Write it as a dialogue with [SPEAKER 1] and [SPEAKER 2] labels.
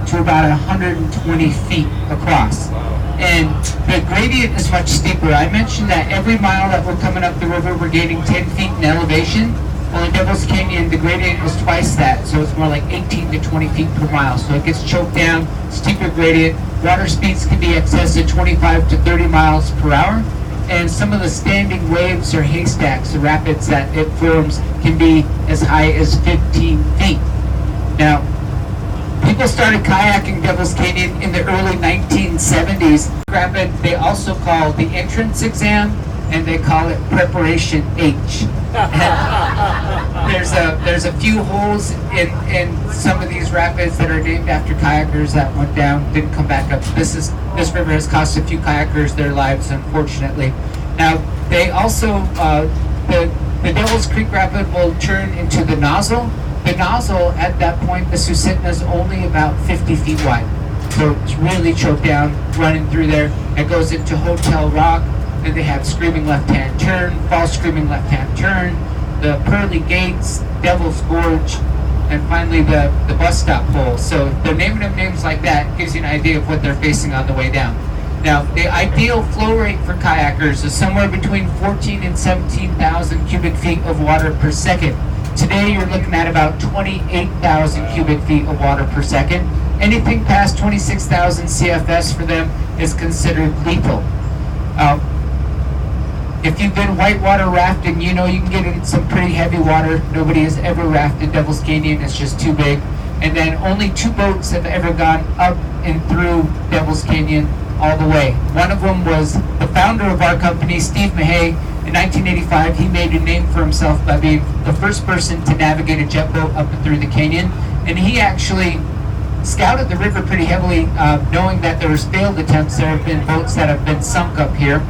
[SPEAKER 1] to about 120 feet across. And the gradient is much steeper. I mentioned that every mile that we're coming up the river, we're gaining 10 feet in elevation. Well, in Devil's Canyon, the gradient is twice that, so it's more like 18 to 20 feet per mile. So it gets choked down, steeper gradient. Water speeds can be excess of 25 to 30 miles per hour. And some of the standing waves or haystacks, the rapids that it forms, can be as high as 15 feet. Now, people started kayaking Devil's Canyon in the early 1970s. Rapid, they also call the entrance exam, and they call it Preparation H. There's a few holes in some of these rapids that are named after kayakers that went down, didn't come back up. This river has cost a few kayakers their lives, unfortunately. Now, they also, the Devil's Creek Rapid will turn into the nozzle. The nozzle, at that point, the Susitna is only about 50 feet wide. So it's really choked down, running through there. It goes into Hotel Rock, and they have Screaming Left-Hand Turn, False Screaming Left-Hand Turn, the Pearly Gates, Devil's Gorge, and finally the bus stop hole. So they're naming them names like that, gives you an idea of what they're facing on the way down. Now, the ideal flow rate for kayakers is somewhere between 14 and 17,000 cubic feet of water per second. Today, you're looking at about 28,000 cubic feet of water per second. Anything past 26,000 CFS for them is considered lethal. If you've been whitewater rafting, you know you can get in some pretty heavy water. Nobody has ever rafted Devil's Canyon, it's just too big. And then only 2 boats have ever gone up and through Devil's Canyon all the way. One of them was the founder of our company, Steve Mahay. In 1985, he made a name for himself by being the first person to navigate a jet boat up and through the canyon. And he actually scouted the river pretty heavily, knowing that there was failed attempts. There have been boats that have been sunk up here.